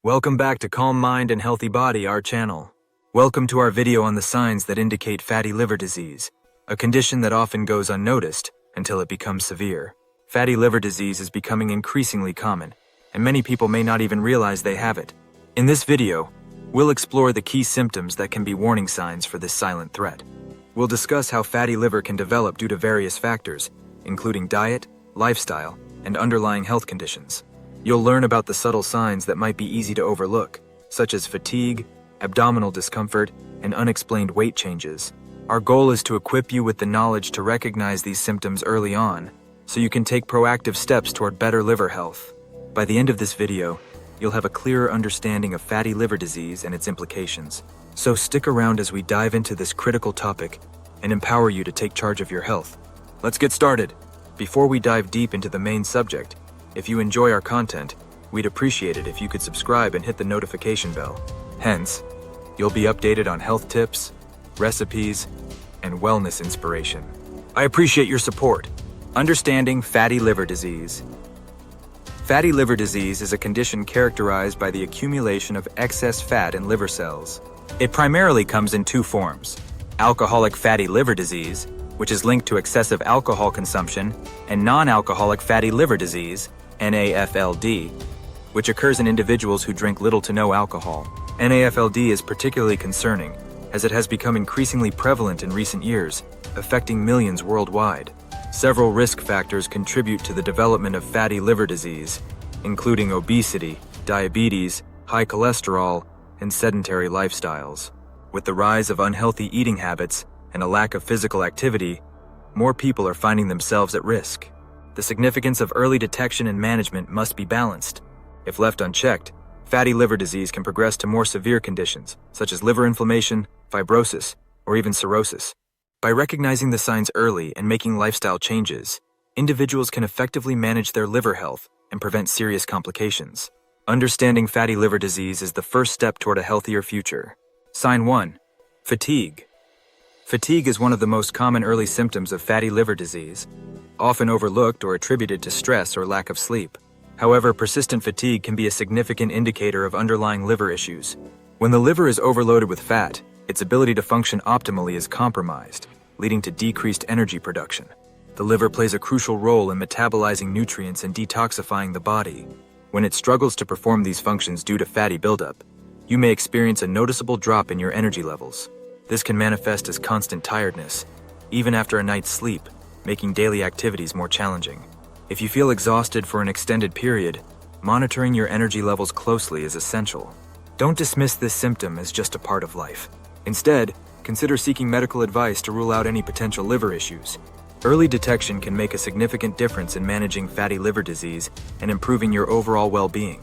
Welcome back to Calm Mind and Healthy Body, our channel. Welcome to our video on the signs that indicate fatty liver disease, a condition that often goes unnoticed until it becomes severe. Fatty liver disease is becoming increasingly common, and many people may not even realize they have it. In this video, we'll explore the key symptoms that can be warning signs for this silent threat. We'll discuss how fatty liver can develop due to various factors, including diet, lifestyle, and underlying health conditions. You'll learn about the subtle signs that might be easy to overlook, such as fatigue, abdominal discomfort, and unexplained weight changes. Our goal is to equip you with the knowledge to recognize these symptoms early on, so you can take proactive steps toward better liver health. By the end of this video, you'll have a clearer understanding of fatty liver disease and its implications. So stick around as we dive into this critical topic and empower you to take charge of your health. Let's get started. Before we dive deep into the main subject, if you enjoy our content, we'd appreciate it if you could subscribe and hit the notification bell. Hence, you'll be updated on health tips, recipes, and wellness inspiration. I appreciate your support. Understanding fatty liver disease. Fatty liver disease is a condition characterized by the accumulation of excess fat in liver cells. It primarily comes in two forms: alcoholic fatty liver disease, which is linked to excessive alcohol consumption, and non-alcoholic fatty liver disease, NAFLD, which occurs in individuals who drink little to no alcohol. NAFLD is particularly concerning, as it has become increasingly prevalent in recent years, affecting millions worldwide. Several risk factors contribute to the development of fatty liver disease, including obesity, diabetes, high cholesterol, and sedentary lifestyles. With the rise of unhealthy eating habits and a lack of physical activity, more people are finding themselves at risk. The significance of early detection and management must be balanced. If left unchecked, fatty liver disease can progress to more severe conditions, such as liver inflammation, fibrosis, or even cirrhosis. By recognizing the signs early and making lifestyle changes, individuals can effectively manage their liver health and prevent serious complications. Understanding fatty liver disease is the first step toward a healthier future. Sign 1. Fatigue. Fatigue is one of the most common early symptoms of fatty liver disease, often overlooked or attributed to stress or lack of sleep. However, persistent fatigue can be a significant indicator of underlying liver issues. When the liver is overloaded with fat, its ability to function optimally is compromised, leading to decreased energy production. The liver plays a crucial role in metabolizing nutrients and detoxifying the body. When it struggles to perform these functions due to fatty buildup, you may experience a noticeable drop in your energy levels. This can manifest as constant tiredness, even after a night's sleep, making daily activities more challenging. If you feel exhausted for an extended period, monitoring your energy levels closely is essential. Don't dismiss this symptom as just a part of life. Instead, consider seeking medical advice to rule out any potential liver issues. Early detection can make a significant difference in managing fatty liver disease and improving your overall well-being.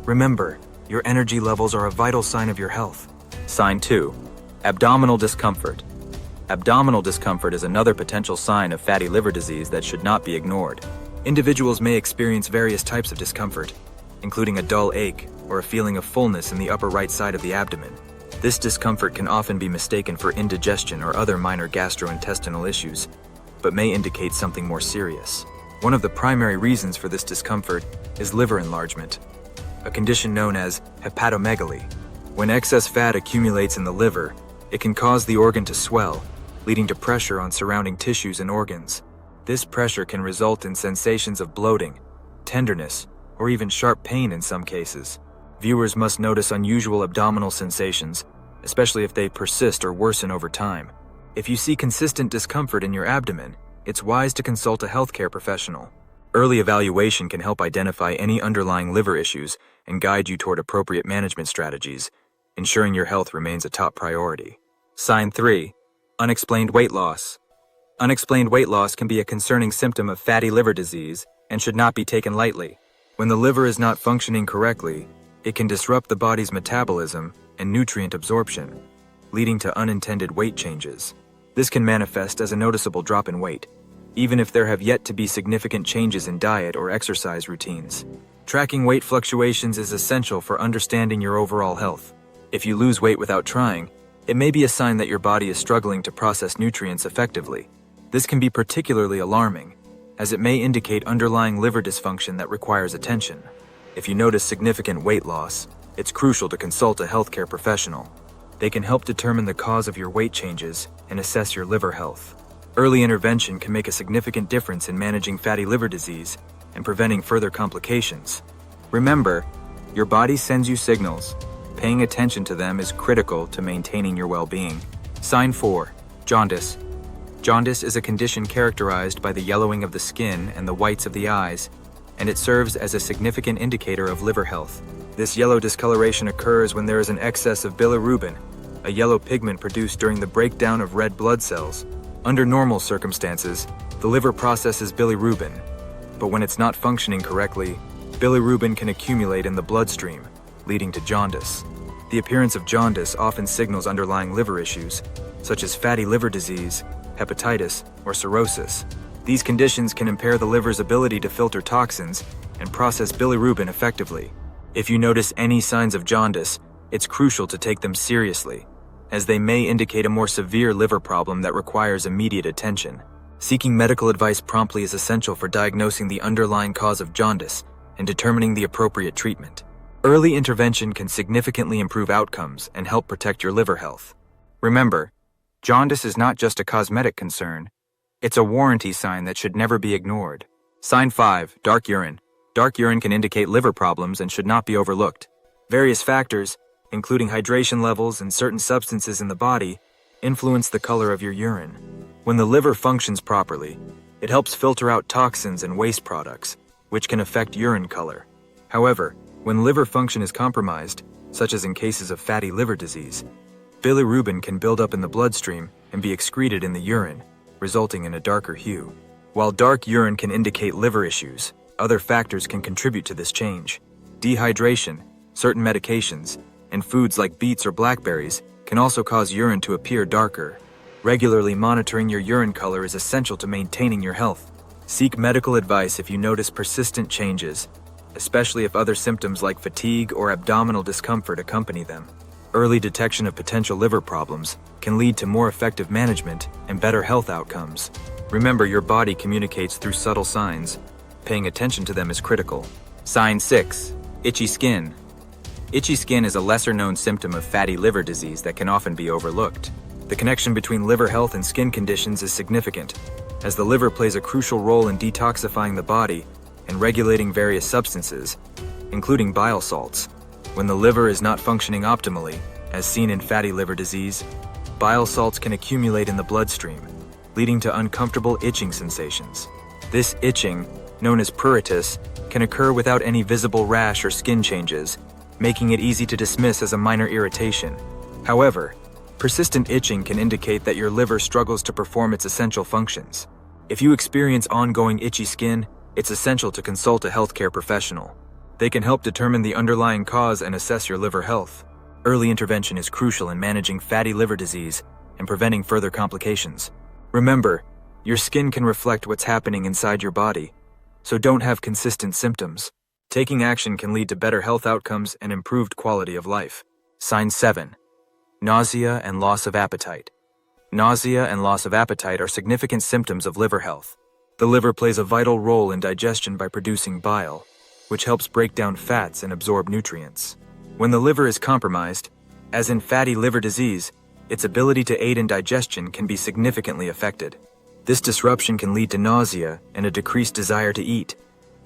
Remember, your energy levels are a vital sign of your health. Sign 2. Abdominal discomfort. Abdominal discomfort is another potential sign of fatty liver disease that should not be ignored. Individuals may experience various types of discomfort, including a dull ache or a feeling of fullness in the upper right side of the abdomen. This discomfort can often be mistaken for indigestion or other minor gastrointestinal issues, but may indicate something more serious. One of the primary reasons for this discomfort is liver enlargement, a condition known as hepatomegaly. When excess fat accumulates in the liver, it can cause the organ to swell, leading to pressure on surrounding tissues and organs. This pressure can result in sensations of bloating, tenderness, or even sharp pain in some cases. Viewers must notice unusual abdominal sensations, especially if they persist or worsen over time. If you see consistent discomfort in your abdomen, it's wise to consult a healthcare professional. Early evaluation can help identify any underlying liver issues and guide you toward appropriate management strategies, ensuring your health remains a top priority. Sign 3. Unexplained weight loss. Unexplained weight loss can be a concerning symptom of fatty liver disease and should not be taken lightly. When the liver is not functioning correctly, it can disrupt the body's metabolism and nutrient absorption, leading to unintended weight changes. This can manifest as a noticeable drop in weight, even if there have yet to be significant changes in diet or exercise routines. Tracking weight fluctuations is essential for understanding your overall health. If you lose weight without trying, it may be a sign that your body is struggling to process nutrients effectively. This can be particularly alarming, as it may indicate underlying liver dysfunction that requires attention. If you notice significant weight loss, it's crucial to consult a healthcare professional. They can help determine the cause of your weight changes and assess your liver health. Early intervention can make a significant difference in managing fatty liver disease and preventing further complications. Remember, your body sends you signals. Paying attention to them is critical to maintaining your well-being. Sign 4. Jaundice. Jaundice is a condition characterized by the yellowing of the skin and the whites of the eyes, and it serves as a significant indicator of liver health. This yellow discoloration occurs when there is an excess of bilirubin, a yellow pigment produced during the breakdown of red blood cells. Under normal circumstances, the liver processes bilirubin, but when it's not functioning correctly, bilirubin can accumulate in the bloodstream, leading to jaundice. The appearance of jaundice often signals underlying liver issues, such as fatty liver disease, hepatitis, or cirrhosis. These conditions can impair the liver's ability to filter toxins and process bilirubin effectively. If you notice any signs of jaundice, it's crucial to take them seriously, as they may indicate a more severe liver problem that requires immediate attention. Seeking medical advice promptly is essential for diagnosing the underlying cause of jaundice and determining the appropriate treatment. Early intervention can significantly improve outcomes and help protect your liver health. Remember, jaundice is not just a cosmetic concern, it's a warranty sign that should never be ignored. Sign 5. Dark urine. Dark urine can indicate liver problems and should not be overlooked. Various factors, including hydration levels and certain substances in the body, influence the color of your urine. When the liver functions properly, it helps filter out toxins and waste products, which can affect urine color. However, when liver function is compromised, such as in cases of fatty liver disease, bilirubin can build up in the bloodstream and be excreted in the urine, resulting in a darker hue. While dark urine can indicate liver issues, other factors can contribute to this change. Dehydration, certain medications, and foods like beets or blackberries can also cause urine to appear darker. Regularly monitoring your urine color is essential to maintaining your health. Seek medical advice if you notice persistent changes, especially if other symptoms like fatigue or abdominal discomfort accompany them. Early detection of potential liver problems can lead to more effective management and better health outcomes. Remember, your body communicates through subtle signs. Paying attention to them is critical. Sign 6. Itchy skin. Itchy skin is a lesser-known symptom of fatty liver disease that can often be overlooked. The connection between liver health and skin conditions is significant, as the liver plays a crucial role in detoxifying the body and regulating various substances, including bile salts. When the liver is not functioning optimally, as seen in fatty liver disease, bile salts can accumulate in the bloodstream, leading to uncomfortable itching sensations. This itching, known as pruritus, can occur without any visible rash or skin changes, making it easy to dismiss as a minor irritation. However, persistent itching can indicate that your liver struggles to perform its essential functions. If you experience ongoing itchy skin, it's essential to consult a healthcare professional. They can help determine the underlying cause and assess your liver health. Early intervention is crucial in managing fatty liver disease and preventing further complications. Remember, your skin can reflect what's happening inside your body, so don't have consistent symptoms. Taking action can lead to better health outcomes and improved quality of life. Sign 7. Nausea and loss of appetite. Nausea and loss of appetite are significant symptoms of liver health. The liver plays a vital role in digestion by producing bile, which helps break down fats and absorb nutrients. When the liver is compromised, as in fatty liver disease, its ability to aid in digestion can be significantly affected. This disruption can lead to nausea and a decreased desire to eat,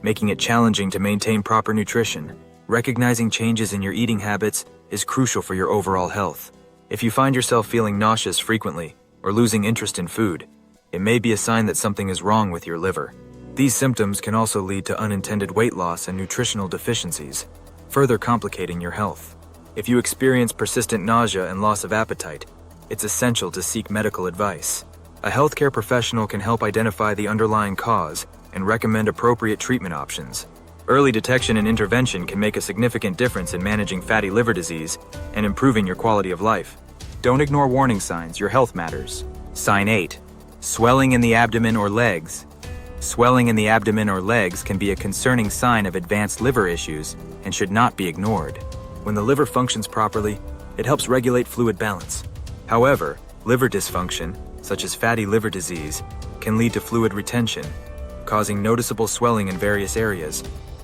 making it challenging to maintain proper nutrition. Recognizing changes in your eating habits is crucial for your overall health. If you find yourself feeling nauseous frequently or losing interest in food, it may be a sign that something is wrong with your liver. These symptoms can also lead to unintended weight loss and nutritional deficiencies, further complicating your health. If you experience persistent nausea and loss of appetite, it's essential to seek medical advice. A healthcare professional can help identify the underlying cause and recommend appropriate treatment options. Early detection and intervention can make a significant difference in managing fatty liver disease and improving your quality of life. Don't ignore warning signs, your health matters. Sign 8. Swelling in the abdomen or legs. Swelling in the abdomen or legs can be a concerning sign of advanced liver issues and should not be ignored. When the liver functions properly, it helps regulate fluid balance. However, liver dysfunction, such as fatty liver disease, can lead to fluid retention, causing noticeable swelling in various areas,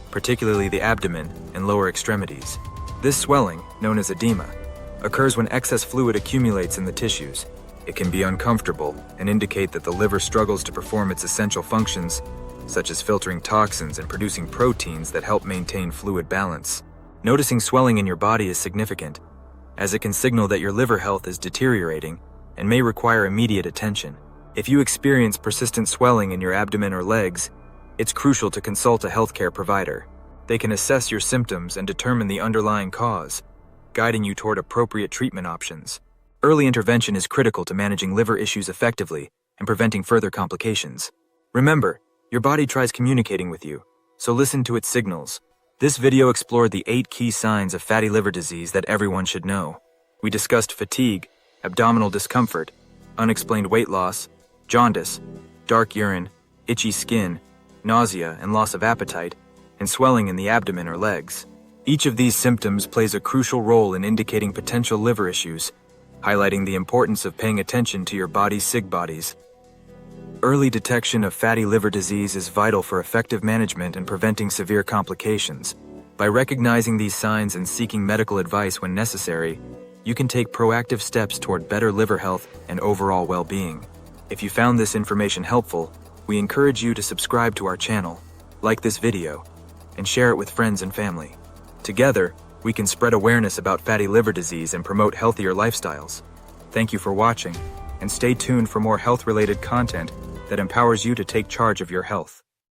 particularly the abdomen and lower extremities. This swelling, known as edema, occurs when excess fluid accumulates in the tissues. It can be uncomfortable and indicate that the liver struggles to perform its essential functions, such as filtering toxins and producing proteins that help maintain fluid balance. Noticing swelling in your body is significant, as it can signal that your liver health is deteriorating and may require immediate attention. If you experience persistent swelling in your abdomen or legs, it's crucial to consult a healthcare provider. They can assess your symptoms and determine the underlying cause, guiding you toward appropriate treatment options. Early intervention is critical to managing liver issues effectively and preventing further complications. Remember, your body tries communicating with you, so listen to its signals. This video explored the 8 key signs of fatty liver disease that everyone should know. We discussed fatigue, abdominal discomfort, unexplained weight loss, jaundice, dark urine, itchy skin, nausea and loss of appetite, and swelling in the abdomen or legs. Each of these symptoms plays a crucial role in indicating potential liver issues, highlighting the importance of paying attention to your body's SIG-bodies. Early detection of fatty liver disease is vital for effective management and preventing severe complications. By recognizing these signs and seeking medical advice when necessary, you can take proactive steps toward better liver health and overall well-being. If you found this information helpful, we encourage you to subscribe to our channel, like this video, and share it with friends and family. Together, we can spread awareness about fatty liver disease and promote healthier lifestyles. Thank you for watching, and stay tuned for more health-related content that empowers you to take charge of your health.